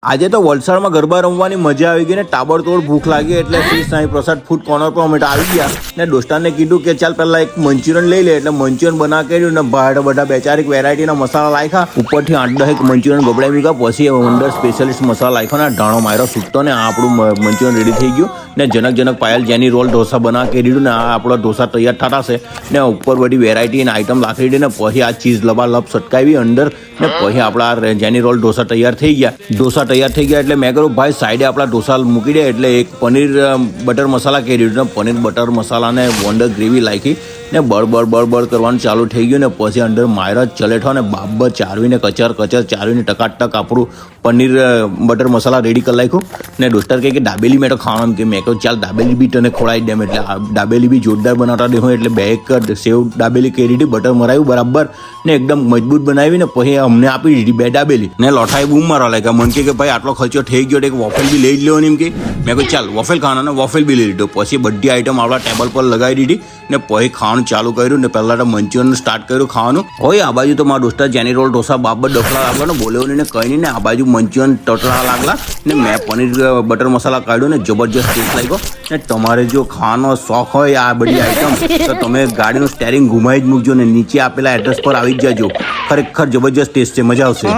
આજે તો વલસાડમાં ગરબા રમવાની મજા આવી ગઈ ને તાબડતોડ ભૂખ લાગી એટલે શ્રી સાંઈ પ્રસાદ ફૂડ કોર્નર પર અમે આવી ગયા ને દોસ્તારને કીધું કે ચાલ પહેલા એક મંચુરિયન લઈ લે એટલે મંચુરિયન બના કર્યું ને બહાર બધા બે ચાર વેરાયટીના મસાલા લાખ્યા ઉપરથી 8-10 મંચુરિયન ગબડાઈ મૂક્યા પછી અંદર સ્પેશિયલિસ્ટ મસાલા લાખ્યો ને ઢાણો માર્યો છૂટતો ને આ આપણું મંચુરિયન રેડી થઈ ગયું ને જનક પાયલ જેની રોલ ઢોસા બના કર્યું ને આ આપણો ઢોસા તૈયાર થતા છે ને ઉપર બધી વેરાયટી અને આઈટમ લાખી દે ને પછી આ ચીઝ લબાલબ સટકાવી અંદર ને પછી આપણા જેની રોલ ઢોસા તૈયાર થઈ ગયા એટલે મેં કહ્યું ભાઈ સાઈડે આપણા ઢોસા મૂકી દે એટલે એક પનીર બટર મસાલા કરી દીધું ને પનીર બટર મસાલાને વોન્ડર ગ્રેવી લાખી ને બળ કરવાનું ચાલુ થઈ ગયું ને પછી અંદર માયરા ચલેઠો ને બાબર ચારવીને કચર ચારવીને ટકાટક આપણું પનીર બટર મસાલા રેડી કરી નાખ્યું ને દોસ્તર કહે કે દાબેલી મેં તો ખાવાનું કે મેં કહ્યું ચાલ દાબેલી બી તને ખોળાવી દેમ એટલે દાબેલી બી જોરદાર બનાવતા દેવું એટલે બે એક સેવ દાબેલી કરી દીધી બટર મરાવ્યું બરાબર ને એકદમ મજબૂત બનાવી ને પછી અમને આપી દીધી બે દાબેલી ને લોઠાઈ બૂમ મારવા લાગ્યા મન કે ભાઈ આટલો ખર્ચો થઈ ગયો એક વોફેલ બી લઈ જ લેવાની એમ કે મેં કહ્યું ચાલ વોફેલ ખાવાના ને વોફેલ બી લઈ લીધો પછી બધી આઈટમ આપણા ટેબલ પર લગાવી દીધી ને પછી ખાવાનું ચાલુ કર્યું ને પહેલાં તો મંચુરિયન સ્ટાર્ટ કર્યું ખાવાનું હોય આ બાજુ તો મારા દોસ્તા જેની રોલ ઢોસા બાબર ડફલા લાગવા ને બોલ્યો ને કંઈ નહીં ને આ બાજુ મંચુરિયન ટટલા લાગલા ને મેં પનીર બટર મસાલા કાઢ્યો ને જબરજસ્ત ટેસ્ટ લાગ્યો ને તમારે જો ખાવાનો શોખ હોય આ બધી આઈટમ તો તમે ગાડીનું સ્ટેરિંગ ઘુમાવી જ મૂકજો ને નીચે આપેલા એડ્રેસ પર આવી જ જાજો ખરેખર જબરજસ્ત ટેસ્ટ છે મજા આવશે.